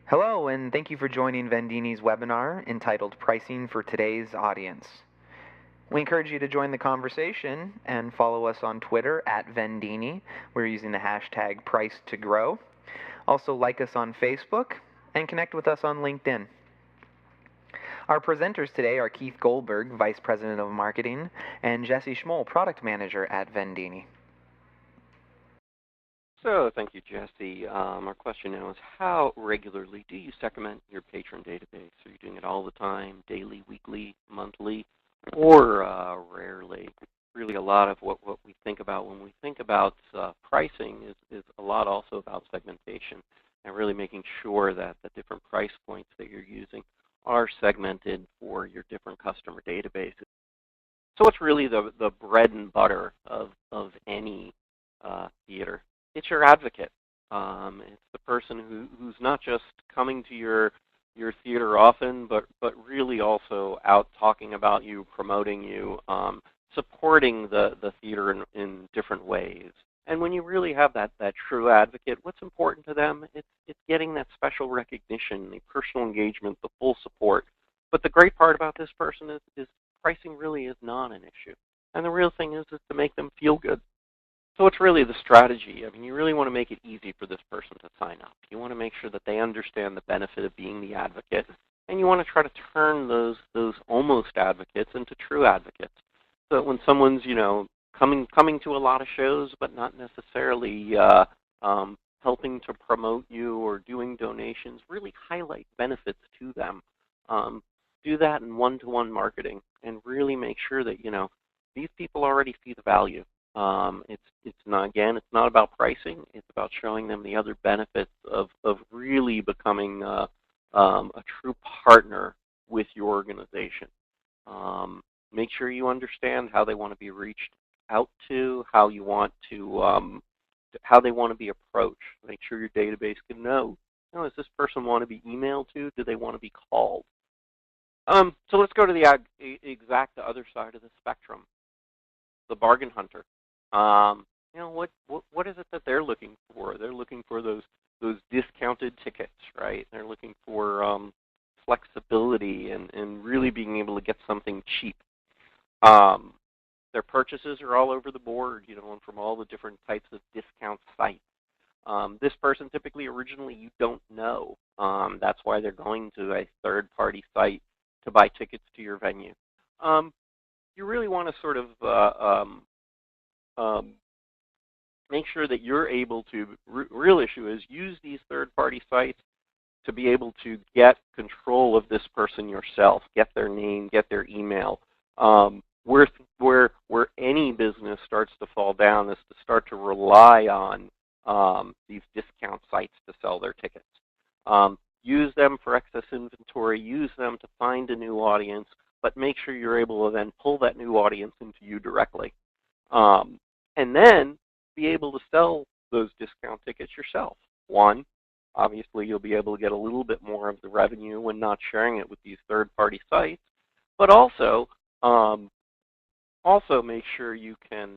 Hello, and thank you for joining Vendini's webinar entitled Pricing for Today's Audience. We encourage you to join the conversation and follow us on Twitter at Vendini. We're using the hashtag Price2Grow. Also like us on Facebook and connect with us on LinkedIn. Our presenters today are Keith Goldberg, Vice President of Marketing, and Jesse Schmoll, Product Manager at Vendini. So thank you, Jesse. Our question now is, how regularly do you segment your patron database? Are you doing it all the time, daily, weekly, monthly, or rarely? Really a lot of what we think about when we think about pricing is a lot also about segmentation and really making sure that the different price points that you're using are segmented for your different customer databases. So it's really the bread and butter of any theater. It's your advocate. It's the person who's not just coming to your theater often, but really also out talking about you, promoting you, supporting the theater in different ways. And when you really have that true advocate, what's important to them? It's getting that special recognition, the personal engagement, the full support. But the great part about this person is pricing really is not an issue. And the real thing is to make them feel good. So it's really the strategy. I mean, you really want to make it easy for this person to sign up. You want to make sure that they understand the benefit of being the advocate, and you want to try to turn those almost advocates into true advocates. So that when someone's coming to a lot of shows, but not necessarily helping to promote you or doing donations, really highlight benefits to them. Do that in one-to-one marketing, and really make sure that these people already see the value. It's not about pricing. It's about showing them the other benefits of really becoming a true partner with your organization. Make sure you understand how they want to be reached out to, how they want to be approached. Make sure your database can know, does this person want to be emailed to? Do they want to be called? So let's go to the exact other side of the spectrum, the bargain hunter. What is it that they're looking for? They're looking for those discounted tickets, right? They're looking for flexibility and really being able to get something cheap. Their purchases are all over the board, and from all the different types of discount sites. This person typically originally you don't know. That's why they're going to a third-party site to buy tickets to your venue. You really want to sort of make sure that you're able to, real issue is use these third-party sites to be able to get control of this person yourself, get their name, get their email. Where any business starts to fall down is to start to rely on these discount sites to sell their tickets. Use them for excess inventory, use them to find a new audience, but make sure you're able to then pull that new audience into you directly. And then be able to sell those discount tickets yourself. One, obviously you'll be able to get a little bit more of the revenue when not sharing it with these third-party sites, but also make sure you can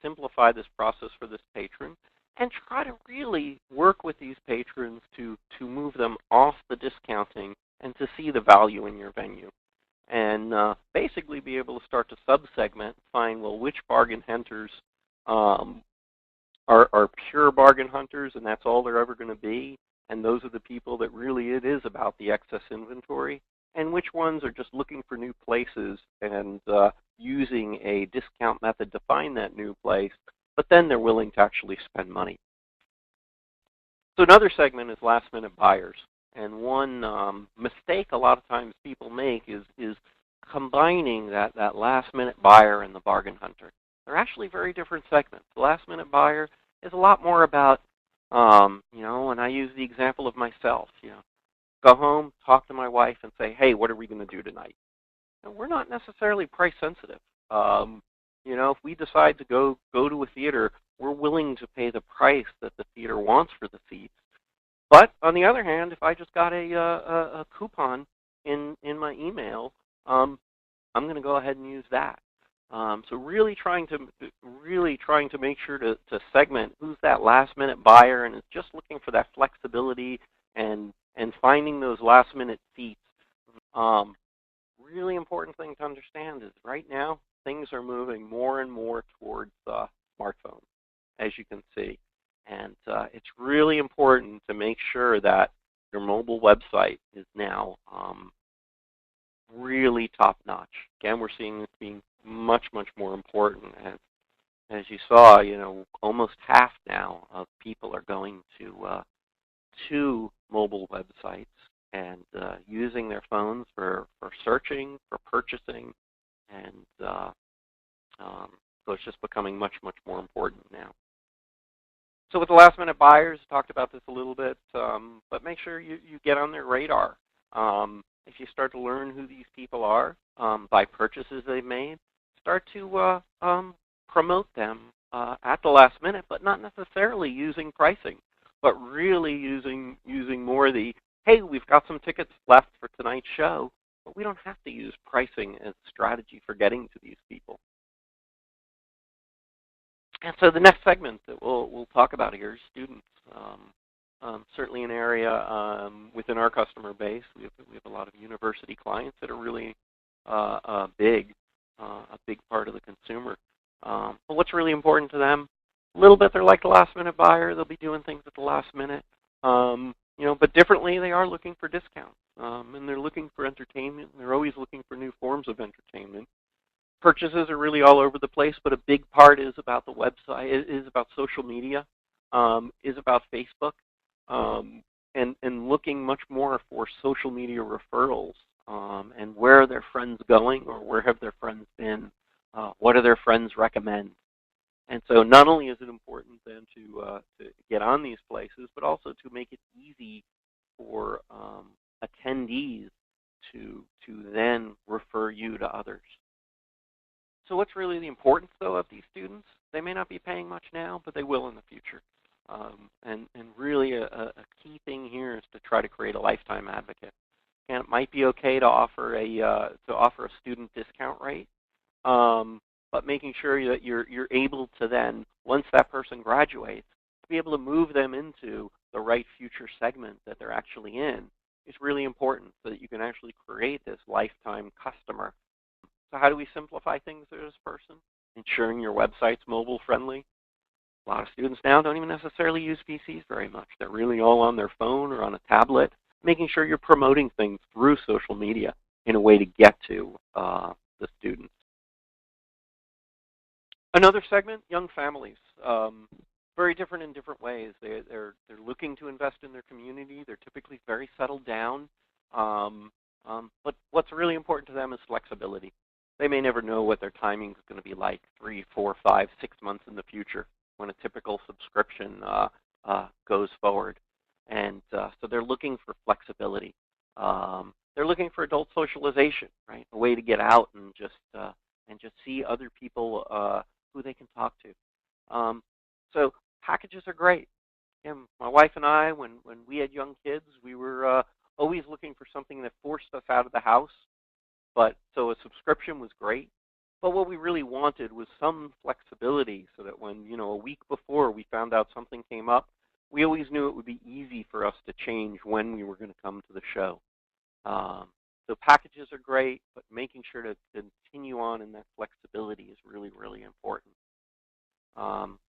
simplify this process for this patron and try to really work with these patrons to move them off the discounting and to see the value in your venue. And basically be able to start to sub-segment, find, which bargain hunters are pure bargain hunters, and that's all they're ever going to be, and those are the people that really it is about the excess inventory, and which ones are just looking for new places and using a discount method to find that new place, but then they're willing to actually spend money. So another segment is last-minute buyers. And one mistake a lot of times people make is combining that last-minute buyer and the bargain hunter. They're actually very different segments. The last-minute buyer is a lot more about, and I use the example of myself, go home, talk to my wife, and say, hey, what are we going to do tonight? And we're not necessarily price sensitive. If we decide to go to a theater, we're willing to pay the price that the theater wants for the seats. But on the other hand, if I just got a coupon in my email, I'm going to go ahead and use that. So really trying to make sure to segment who's that last minute buyer and is just looking for that flexibility and finding those last-minute seats. Really important thing to understand is right now things are moving more and more towards smartphones, as you can see. And it's really important to make sure that your mobile website is now really top-notch. Again, we're seeing this being much, much more important. As you saw, almost half now of people are going to mobile websites and using their phones for searching, for purchasing, and so it's just becoming much, much more important now. So with the last-minute buyers, talked about this a little bit, but make sure you get on their radar. If you start to learn who these people are by purchases they've made, start to promote them at the last minute, but not necessarily using pricing, but really using more the, hey, we've got some tickets left for tonight's show, but we don't have to use pricing as a strategy for getting to these people. And so the next segment that we'll talk about here is students. Certainly an area within our customer base. We have a lot of university clients that are really a big part of the consumer. But what's really important to them? A little bit, they're like the last-minute buyer. They'll be doing things at the last minute. But differently, they are looking for discounts, and they're looking for entertainment. And they're always looking for new forms of entertainment. Purchases are really all over the place, but a big part is about the website, is about social media, is about Facebook, and looking much more for social media referrals, and where are their friends going, or where have their friends been, what do their friends recommend. And so not only is it important then to get on these places, but also to make it easy for attendees to then refer you to others. So what's really the importance, though, of these students? They may not be paying much now, but they will in the future. And really a key thing here is to try to create a lifetime advocate. And it might be okay to offer a student discount rate, but making sure that you're able to then, once that person graduates, to be able to move them into the right future segment that they're actually in is really important, so that you can actually create this lifetime customer. So how do we simplify things for this person? Ensuring your website's mobile friendly. A lot of students now don't even necessarily use PCs very much. They're really all on their phone or on a tablet. Making sure you're promoting things through social media in a way to get to the students. Another segment, young families. Very different in different ways. They're looking to invest in their community. They're typically very settled down. But what's really important to them is flexibility. They may never know what their timing is going to be like 3, 4, 5, 6 months in the future when a typical subscription goes forward. And so they're looking for flexibility. They're looking for adult socialization, right? A way to get out and just see other people who they can talk to. So packages are great. And my wife and I, when we had young kids, we were always looking for something that forced us out of the house. So a subscription was great. But what we really wanted was some flexibility, so that when, a week before we found out something came up, we always knew it would be easy for us to change when we were going to come to the show. So packages are great, but making sure to continue on in that flexibility is really, really important.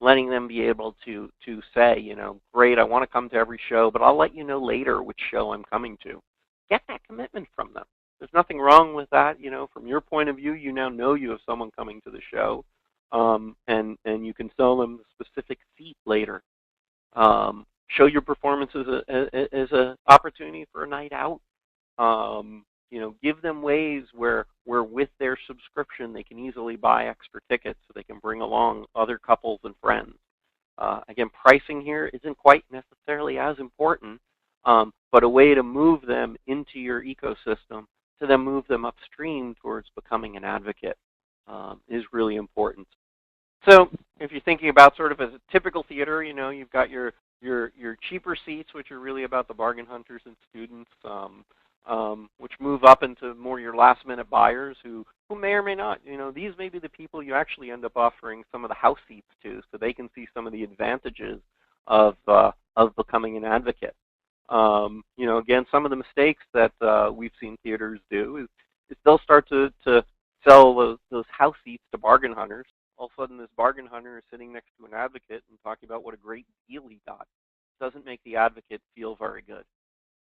Letting them be able to say, great, I want to come to every show, but I'll let you know later which show I'm coming to. Get that commitment from them. There's nothing wrong with that. From your point of view, you now know you have someone coming to the show, and you can sell them a specific seat later. Show your performance as an opportunity for a night out. Give them ways where with their subscription they can easily buy extra tickets so they can bring along other couples and friends. Again, pricing here isn't quite necessarily as important, but a way to move them into your ecosystem to then move them upstream towards becoming an advocate is really important. So if you're thinking about sort of as a typical theater, you've got your cheaper seats, which are really about the bargain hunters and students, which move up into more your last-minute buyers who may or may not. These may be the people you actually end up offering some of the house seats to, so they can see some of the advantages of becoming an advocate. Again, some of the mistakes that we've seen theaters do is they'll start to sell those house seats to bargain hunters. All of a sudden, this bargain hunter is sitting next to an advocate and talking about what a great deal he got. Doesn't make the advocate feel very good.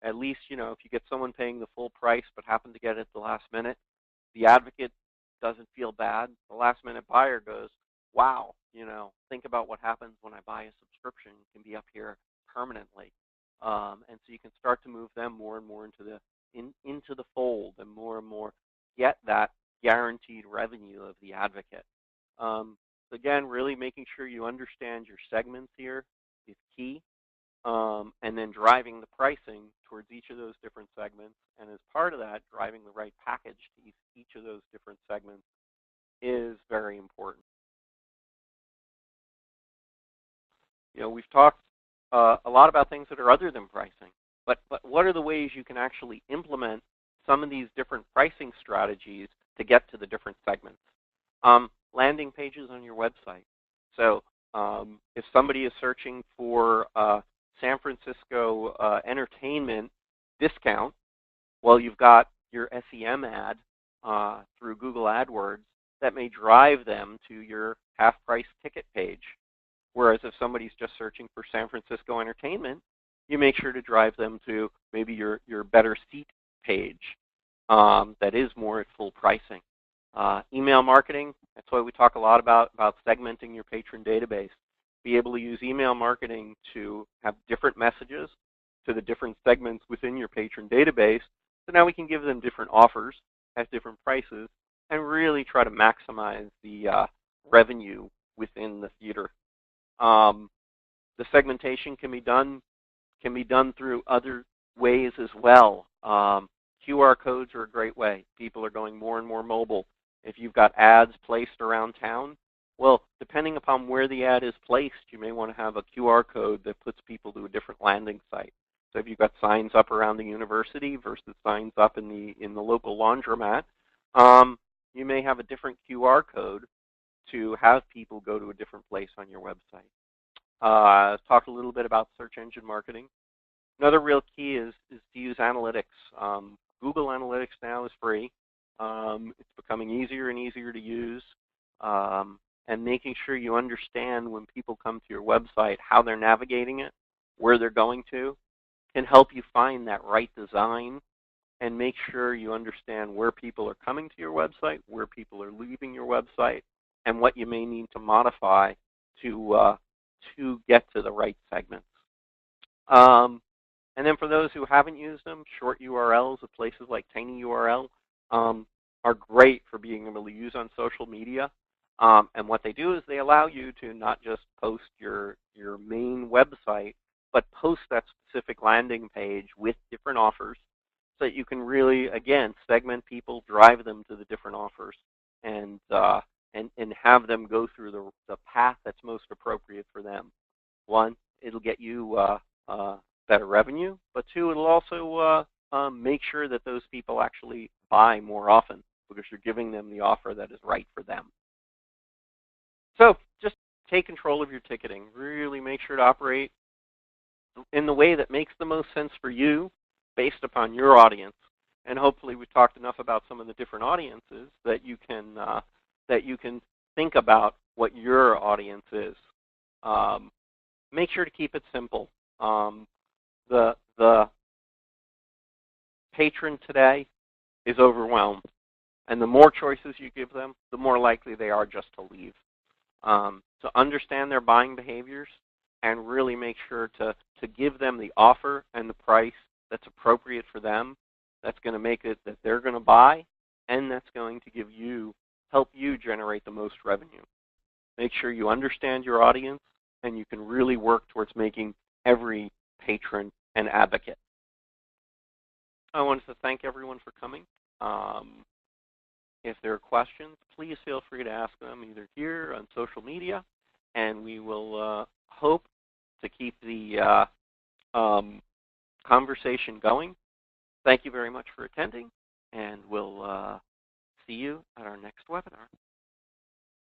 At least, if you get someone paying the full price but happen to get it at the last minute, the advocate doesn't feel bad. The last minute buyer goes, wow, think about what happens when I buy a subscription. It can be up here permanently. And so you can start to move them more and more into the fold and more get that guaranteed revenue of the advocate. Again, really making sure you understand your segments here is key. And then driving the pricing towards each of those different segments. And as part of that, driving the right package to each of those different segments is very important. We've talked a lot about things that are other than pricing, but what are the ways you can actually implement some of these different pricing strategies to get to the different segments? Landing pages on your website. So if somebody is searching for San Francisco entertainment discount, well, you've got your SEM ad through Google AdWords that may drive them to your half-price ticket page. Whereas if somebody's just searching for San Francisco entertainment, you make sure to drive them to maybe your better seat page that is more at full pricing. Email marketing, that's why we talk a lot about segmenting your patron database. Be able to use email marketing to have different messages to the different segments within your patron database. So now we can give them different offers at different prices and really try to maximize the revenue within the theater. The segmentation can be done through other ways as well. QR codes are a great way. People are going more and more mobile. If you've got ads placed around town, well, depending upon where the ad is placed, you may want to have a QR code that puts people to a different landing site. So if you've got signs up around the university versus signs up in the local laundromat, you may have a different QR code to have people go to a different place on your website. I've talked a little bit about search engine marketing. Another real key is to use analytics. Google Analytics now is free. It's becoming easier and easier to use. And making sure you understand when people come to your website how they're navigating it, where they're going to, can help you find that right design and make sure you understand where people are coming to your website, where people are leaving your website, and what you may need to modify to get to the right segments. And then for those who haven't used them, short URLs of places like TinyURL are great for being able to use on social media. And what they do is they allow you to not just post your main website, but post that specific landing page with different offers so that you can really, again, segment people, drive them to the different offers, and have them go through the path that's most appropriate for them. One, it'll get you better revenue, but two, it'll also make sure that those people actually buy more often because you're giving them the offer that is right for them. So just take control of your ticketing. Really make sure to operate in the way that makes the most sense for you based upon your audience. And hopefully we've talked enough about some of the different audiences that you can think about what your audience is. Make sure to keep it simple. The patron today is overwhelmed. And the more choices you give them, the more likely they are just to leave. So understand their buying behaviors and really make sure to give them the offer and the price that's appropriate for them, that's going to make it that they're going to buy, and that's going to help you generate the most revenue. Make sure you understand your audience, and you can really work towards making every patron an advocate. I wanted to thank everyone for coming. If there are questions, please feel free to ask them either here on social media, and we will hope to keep the conversation going. Thank you very much for attending, and we'll see you at our next webinar.